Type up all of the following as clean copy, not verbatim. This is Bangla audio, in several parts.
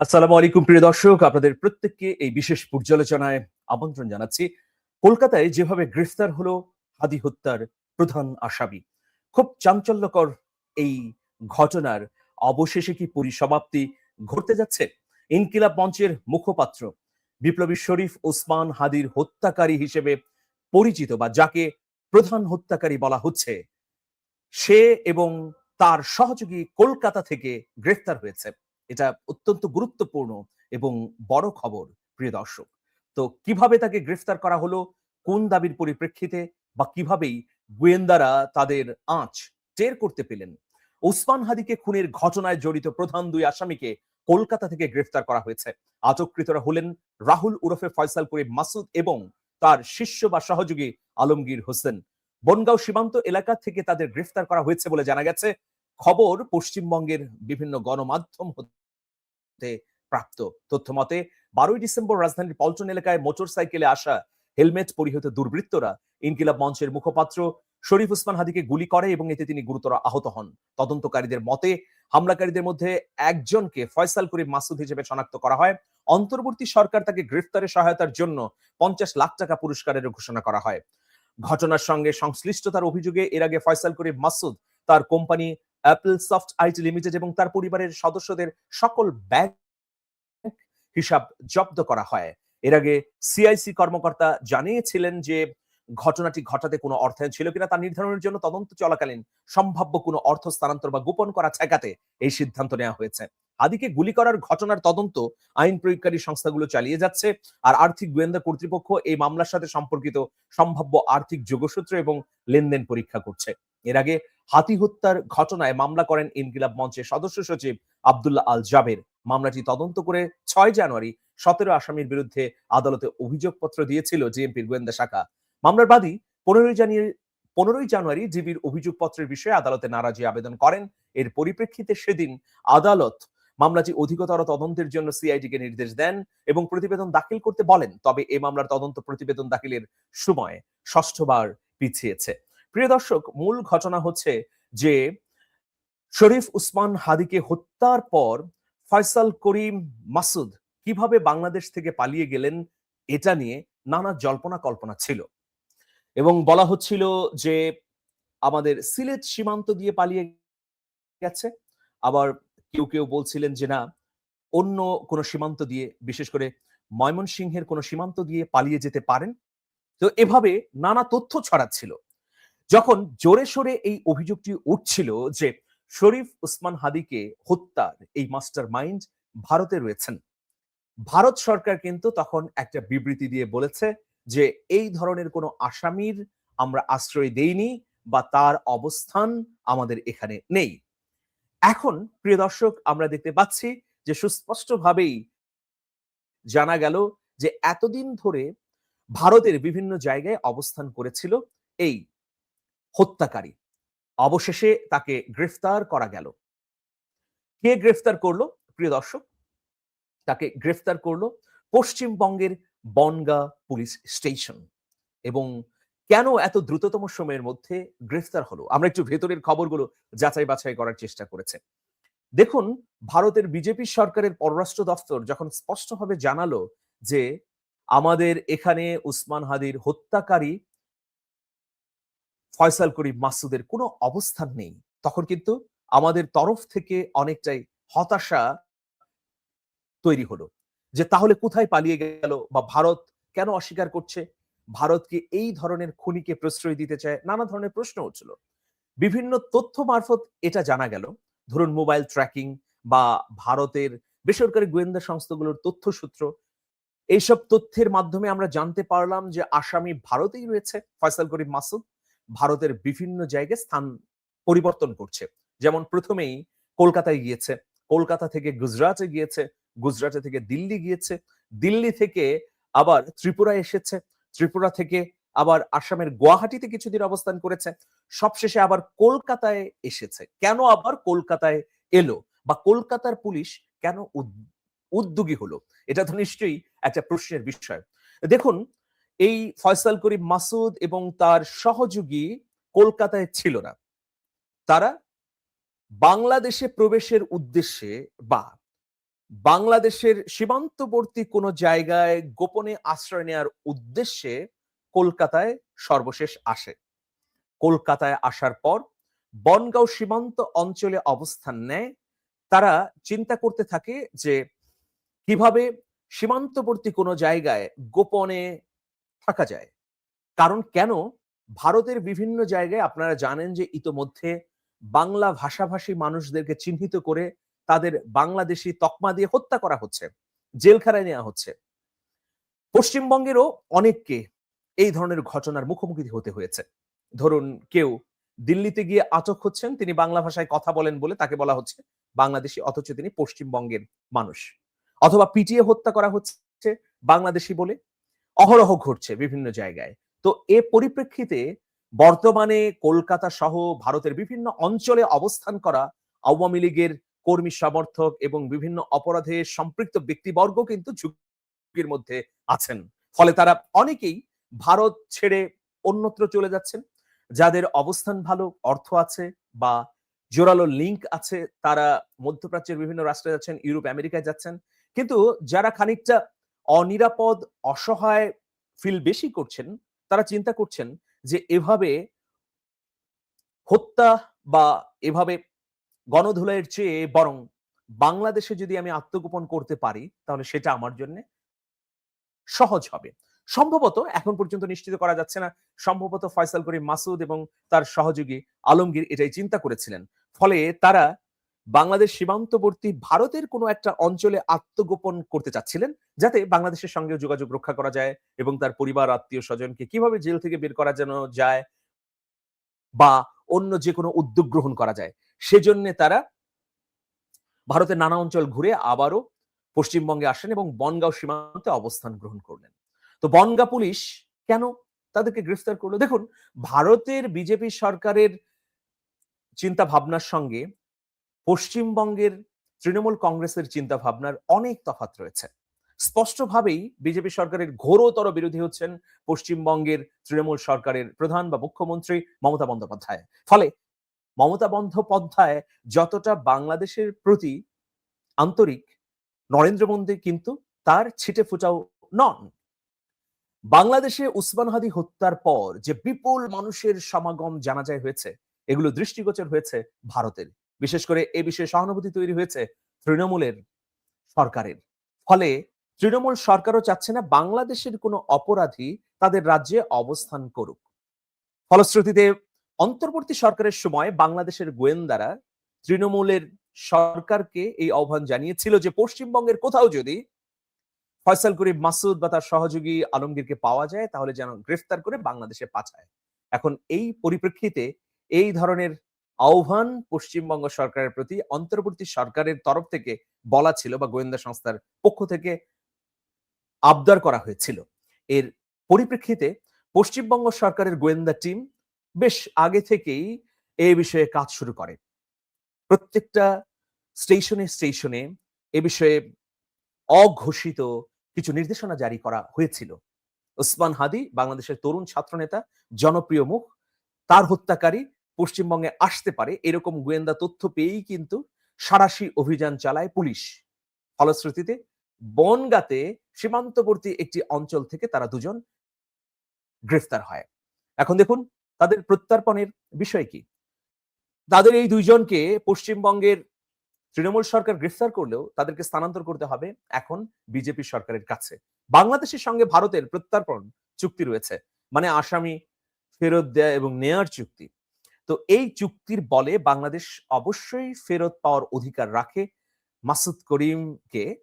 আসসালামু আলাইকুম প্রিয় দর্শক, আপনাদের প্রত্যেককে এই বিশেষ পর্যালোচনায় আমন্ত্রণ জানাচ্ছি। কলকাতায় যেভাবে গ্রেফতার হলো হাদি হত্যার প্রধান আসামি, খুব চাঞ্চল্যকর এই ঘটনার অবশেষে কি পরিসমাপ্তি ঘটতে যাচ্ছে? ইনকিলাব মঞ্চের মুখপাত্র বিপ্লবী শরীফ ওসমান হাদির হত্যাকারী হিসেবে পরিচিত বা যাকে প্রধান হত্যাকারী বলা হচ্ছে, সে এবং তার সহযোগী কলকাতা থেকে গ্রেফতার হয়েছে। এটা অত্যন্ত গুরুত্বপূর্ণ এবং বড় খবর প্রিয় দর্শক। তো কিভাবে তাকে গ্রেফতার করা হলো, কোন দাবির পরিপ্রেক্ষিতে বা কিভাবেই গোয়েন্দারা তাদের আঁচ টের করতে পেলেন? ওসমান হাদিকে খুনের ঘটনায় জড়িত প্রধান দুই আসামিকে কলকাতা থেকে গ্রেফতার করা হয়েছে। আটককৃতরা হলেন রাহুল ওরফে ফয়সাল করিম মাসুদ এবং তার শিষ্য বা সহযোগী আলমগীর হোসেন। বনগাঁও সীমান্ত এলাকা থেকে তাদের গ্রেফতার করা হয়েছে বলে জানা গেছে। খবর পশ্চিমবঙ্গের বিভিন্ন গণমাধ্যম হতে প্রাপ্ত। তথ্য মতে 12ই ডিসেম্বর রাজধানীর পল্টন এলাকায় মোটরসাইকেলে আসা হেলমেট পরিহিত দুর্বৃত্তরা ইনকিলাব মঞ্চের মুখপাত্র শরীফ ওসমান হাদিকে গুলি করে এবং এতে তিনি গুরুতর আহত হন। তদন্তকারীদের মতে হামলাকারীদের মধ্যে একজনকে ফয়সাল করিম মাসুদ হিসেবে শনাক্ত করা হয়। অন্তর্বর্তী সরকার তাকে গ্রেফতারে সহায়তার জন্য 50 লাখ টাকা পুরস্কারের ঘোষণা করা হয়। ঘটনার সঙ্গে সংশ্লিষ্টতার অভিযোগে এর আগে ফয়সাল করিম মাসুদ তার company Apple soft IT limited এবং তার পরিবারের সদস্যদের সকল ব্যাংক হিসাব জব্দ করা হয়। এর আগে সিআইসি কর্মকর্তা জানিয়েছিলেন যে ঘটনাটি ঘটাতে কোনো অর্থায়ন ছিল কিনা তা নির্ধারণের জন্য তদন্ত চলাকালীন সম্ভাব্য কোনো অর্থ স্থানান্তর বা গোপন করা ঠেকাতে এই সিদ্ধান্ত নেওয়া হয়েছে। হাদিকে গুলি করার ঘটনার তদন্ত আইন প্রয়োগকারী সংস্থাগুলো চালিয়ে যাচ্ছে। আর আর্থিক গোয়েন্দা কর্তৃপক্ষ এই মামলার সাথে সম্পর্কিত সম্ভাব্য আর্থিক যোগসূত্র এবং লেনদেন পরীক্ষা করছে। এর আগে হাতি হত্যার ঘটনায় মামলা করেন ইনকিলাব মঞ্চের সদস্য সচিব আব্দুল্লাহ আল জাবের। মামলাটি তদন্ত করে 6 জানুয়ারি 17 আসামির বিরুদ্ধে আদালতে অভিযোগপত্র দিয়েছিল জেএমপির গোয়েন্দা শাখা। মামলার বাদী 15 জানুয়ারি ডিবির অভিযোগপত্রের বিষয়ে আদালতে নারাজি আবেদন করেন। এর পরিপ্রেক্ষিতে সেদিন আদালত মামলাটি অধিকতর তদন্তের জন্য সিআইডিকে নির্দেশ দেন এবং প্রতিবেদন দাখিল করতে বলেন। তবে এই মামলার তদন্ত প্রতিবেদন দাখিলের সময় ষষ্ঠবার পিছিয়েছে। প্রিয় দর্শক, মূল ঘটনা হচ্ছে যে শরীফ উসমান হাদিকে হত্যার পর ফয়সাল করিম মাসুদ কিভাবে বাংলাদেশ থেকে পালিয়ে গেলেন, এটা নিয়ে নানা জল্পনা কল্পনা ছিল এবং বলা হচ্ছিল যে আমাদের সিলেট সীমান্ত দিয়ে পালিয়ে গেছে। আবার কেউ কেউ বলছিলেন যে না, অন্য কোন সীমান্ত দিয়ে, বিশেষ করে ময়মনসিংহের কোন সীমান্ত দিয়ে পালিয়ে যেতে পারেন। তো এভাবে নানা তথ্য ছড়াচ্ছিল। যখন জোরে সোরে এই অভিযোগটি উঠছিল যে শরীফ উসমান হাদিকে হত্যার এই মাস্টার মাইন্ড ভারতে রয়েছেন, ভারত সরকার কিন্তু তখন একটা বিবৃতি দিয়ে বলেছে যে এই ধরনের কোনো আসামির আমরা আশ্রয় দেইনি বা তার অবস্থান আমাদের এখানে নেই। এখন প্রিয় দর্শক, আমরা দেখতে পাচ্ছি যে সুস্পষ্টভাবেই জানা গেল যে এতদিন ধরে ভারতের বিভিন্ন জায়গায় অবস্থান করেছিল এই হত্যাকারী। অবশেষে তাকে গ্রেফতার করা গেল। কে গ্রেফতার করলো প্রিয় দর্শক? তাকে গ্রেফতার করলো পশ্চিমবঙ্গের বনগাঁ পুলিশ স্টেশন। এবং কেন এত দ্রুততম সময়ের মধ্যে গ্রেফতার হলো, আমরা একটু ভেতরের খবরগুলো যাচাই বাছাই করার চেষ্টা করেছে। দেখুন, ভারতের বিজেপি সরকারের পররাষ্ট্র দফতর যখন স্পষ্টভাবে জানালো যে আমাদের এখানে উসমান হাদির হত্যাকারী ফয়সাল করিম মাসুদের কোনো অবস্থান নেই, তখন কিন্তু আমাদের তরফ থেকে অনেকটাই হতাশা তৈরি হলো যে তাহলে কোথায় পালিয়ে গেল বা ভারত কেন অস্বীকার করছে? ভারত কি এই ধরনের খুনিকে প্রশ্রয় দিতে চায়? নানা ধরনের প্রশ্ন উঠছিল। বিভিন্ন তথ্য মারফত এটা জানা গেল, ধরুন মোবাইল ট্র্যাকিং বা ভারতের বেসরকারি গোয়েন্দা সংস্থাগুলোর তথ্যসূত্র, এইসব তথ্যের মাধ্যমে আমরা জানতে পারলাম যে আসামি ভারতেই রয়েছে ফয়সাল করিম মাসুদ। ভারতের বিভিন্ন জায়গায় স্থান পরিবর্তন করছে। যেমন প্রথমেই কলকাতায় গিয়েছে, কলকাতা থেকে গুজরাটে গিয়েছে, গুজরাটে থেকে দিল্লি গিয়েছে, দিল্লি থেকে আবার ত্রিপুরায় এসেছে, ত্রিপুরা থেকে আবার আসামের গুয়াহাটিতে কিছুদিন অবস্থান করেছে, সবশেষে আবার কলকাতায় এসেছে। কেন আবার কলকাতায় এলো বা কলকাতার পুলিশ কেন উদ্যোগী হলো, এটা তো নিশ্চয়ই একটা প্রশ্নের বিষয়। দেখুন, এই ফয়সাল করিম মাসুদ এবং তার সহযোগী কলকাতায় ছিল না। তারা বাংলাদেশে প্রবেশের উদ্দেশ্যে বা বাংলাদেশের সীমান্তবর্তী কোনো জায়গায় গোপনে আশ্রয় নেওয়ার উদ্দেশ্যে কলকাতায় সর্বশেষ আসে। কলকাতায় আসার পর বনগাঁও সীমান্ত অঞ্চলে অবস্থান নেয়। তারা চিন্তা করতে থাকে যে কিভাবে সীমান্তবর্তী কোনো জায়গায় গোপনে থাকা যায়। কারণ কেন ভারতের বিভিন্ন জায়গায় আপনারা জানেন যে ইতোমধ্যে বাংলা ভাষাভাষী মানুষদেরকে চিহ্নিত করে তাদের বাংলাদেশী তকমা দিয়ে হত্যা করা হচ্ছে, জেলখানায় নেওয়া হচ্ছে। পশ্চিমবঙ্গেরও অনেককে এই ধরনের ঘটনার মুখোমুখি হতে হয়েছে। ধরুন কেউ দিল্লিতে গিয়ে আটক হচ্ছেন, তিনি বাংলা ভাষায় কথা বলেন বলে তাকে বলা হচ্ছে বাংলাদেশী, অথচ তিনি পশ্চিমবঙ্গের মানুষ। অথবা পিটিয়ে হত্যা করা হচ্ছে বাংলাদেশী বলে। অহরহ ঘটছে বিভিন্ন জায়গায়। তো এ পরিপ্রেক্ষিতে বর্তমানে কলকাতা সহ ভারতের বিভিন্ন অঞ্চলে অবস্থান করা আওয়ামী লীগের কর্মী সমর্থক এবং বিভিন্ন অপরাধে সম্পৃক্ত ব্যক্তিবর্গ কিন্তু ঝুঁকির মধ্যে আছেন। ফলে তারা অনেকেই ভারত ছেড়ে অন্যত্র চলে যাচ্ছেন। যাদের অবস্থান ভালো, অর্থ আছে বা জোরালো লিঙ্ক আছে, তারা মধ্যপ্রাচ্যের বিভিন্ন রাষ্ট্রে যাচ্ছেন, ইউরোপ, আমেরিকায় যাচ্ছেন। কিন্তু যারা খানিকটা অনিরাপদ, অসহায় ফিল বেশি করছেন, তারা চিন্তা করছেন যে এভাবে হত্যা বা এভাবে গণধোলাইয়ের চেয়ে বরং বাংলাদেশে যদি আমি আত্মগোপন করতে পারি, তাহলে সেটা আমার জন্যে সহজ হবে। সম্ভবত এখন পর্যন্ত নিশ্চিত করা যাচ্ছে না। সম্ভবত ফয়সাল করিম মাসুদ এবং তার সহযোগী আলমগীর এটাই চিন্তা করেছিলেন। ফলে তারা বাংলাদেশ সীমান্তবর্তী ভারতের কোনো একটা অঞ্চলে আত্মগোপন করতে চাচ্ছিলেন, যাতে বাংলাদেশের সঙ্গে যোগাযোগ রক্ষা করা যায় এবং তার পরিবার, আত্মীয়-স্বজনকে কিভাবে জেল থেকে বের করা যেন যায় বা অন্য যেকোনো উদ্যোগ গ্রহণ করা যায়। সেজন্যে তারা ভারতের নানা অঞ্চল ঘুরে আবারও পশ্চিমবঙ্গে আসেন এবং বনগাঁও সীমান্তে অবস্থান গ্রহণ করলেন। তো বনগাঁ পুলিশ কেন তাদেরকে গ্রেফতার করলো? দেখুন, ভারতের বিজেপি সরকারের চিন্তা ভাবনার সঙ্গে পশ্চিমবঙ্গের তৃণমূল কংগ্রেসের চিন্তা ভাবনার অনেক তফাৎ রয়েছে। স্পষ্টভাবেই বিজেপি সরকারের ঘোরতর বিরোধী হচ্ছেন পশ্চিমবঙ্গের তৃণমূল সরকারের প্রধান বা মুখ্যমন্ত্রী মমতা বন্দ্যোপাধ্যায়। ফলে মমতা বন্দ্যোপাধ্যায় যতটা বাংলাদেশের প্রতি আন্তরিক, নরেন্দ্র মোদী কিন্তু তার ছিটে ফোঁটাও নন। বাংলাদেশে উসমান হাদি হত্যার পর যে বিপুল মানুষের সমাগম জানাজায় হয়েছে, এগুলো দৃষ্টিগোচর হয়েছে ভারতের। বিশেষ করে এ বিষয়ে সহানুভূতি তৈরি হয়েছে তৃণমূলের সরকারের। ফলে তৃণমূল সরকারও চাচ্ছে না বাংলাদেশের কোনো অপরাধী তাদের রাজ্যে অবস্থান করুক। ফলশ্রুতিতে অন্তর্বর্তী সরকারের সময় বাংলাদেশের গোয়েন্দারা তৃণমূলের সরকারকে এই আহ্বান জানিয়েছিল যে পশ্চিমবঙ্গের কোথাও যদি ফয়সাল করিম মাসুদ বা তার সহযোগী আলমগীরকে পাওয়া যায়, তাহলে যেন গ্রেফতার করে বাংলাদেশে পাঠায়। এখন এই পরিপ্রেক্ষিতে এই ধরনের আহ্বান পশ্চিমবঙ্গ সরকারের প্রতি অন্তর্বর্তী সরকারের তরফ থেকে বলা ছিল বা গোয়েন্দা সংস্থার পক্ষ থেকে আবদার করা হয়েছিল। এর পরিপ্রেক্ষিতে পশ্চিমবঙ্গ সরকারের গোয়েন্দা টিম বেশ আগে থেকেই এই বিষয়ে কাজ শুরু করে। প্রত্যেকটা স্টেশনে এ বিষয়ে অঘোষিত কিছু নির্দেশনা জারি করা হয়েছিল। ওসমান হাদি বাংলাদেশের তরুণ ছাত্রনেতা, জনপ্রিয় মুখ, তার হত্যাকারী পশ্চিমবঙ্গে আসতে পারে এরকম গোয়েন্দা তথ্য পেয়েই কিন্তু সাঁড়াশি অভিযান চালায় পুলিশ। ফলশ্রুতিতে বনগাঁতে সীমান্তবর্তী একটি অঞ্চল থেকে তারা দুজন গ্রেফতার হয়। এখন দেখুন তাদের প্রত্যর্পণের বিষয় কি? তাদের এই দুইজনকে পশ্চিমবঙ্গের তৃণমূল সরকার গ্রেফতার করলেও তাদেরকে স্থানান্তর করতে হবে এখন বিজেপি সরকারের কাছে। বাংলাদেশের সঙ্গে ভারতের প্রত্যর্পণ চুক্তি রয়েছে, মানে আসামি ফেরত দেয়া এবং নেয়ার চুক্তি। তো এই চুক্তির বলে বাংলাদেশ অবশ্যই ফেরত পাওয়ার অধিকার রাখে মাসুদ করিমকে।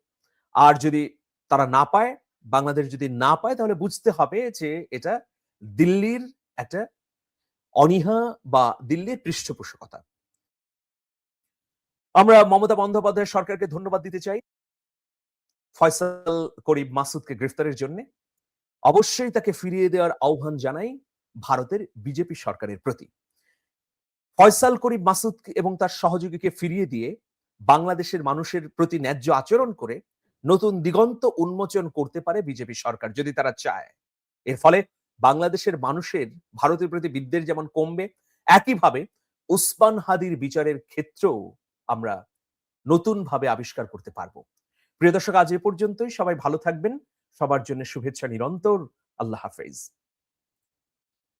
আর যদি তারা না পায়, বাংলাদেশ যদি না পায়, তাহলে বুঝতে হবে যে এটা দিল্লির একটা অনীহা বা দিল্লির পৃষ্ঠপোষকতা। আমরা মমতা বন্দ্যোপাধ্যায় সরকারকে ধন্যবাদ দিতে চাই ফয়সাল করিম মাসুদকে গ্রেফতারের জন্য। অবশ্যই তাকে ফিরিয়ে দেওয়ার আহ্বান জানাই ভারতের বিজেপি সরকারের প্রতি। ফয়সাল করিম মাসুদ এবং তার সহযোগীকে ফিরিয়ে দিয়ে বাংলাদেশের মানুষের প্রতি ন্যায্য আচরণ করে নতুন দিগন্ত উন্মোচন করতে পারে বিজেপি সরকার, যদি তারা চায়। এর ফলে বাংলাদেশের মানুষের ভারতের প্রতি বিদ্বেষ যেমন কমবে, একইভাবে উসমান হাদির বিচারের ক্ষেত্রেও আমরা নতুন ভাবে আবিষ্কার করতে পারবো। প্রিয় দর্শক, আজ এ পর্যন্তই। সবাই ভালো থাকবেন। সবার জন্য শুভেচ্ছা নিরন্তর। আল্লাহ হাফেজ।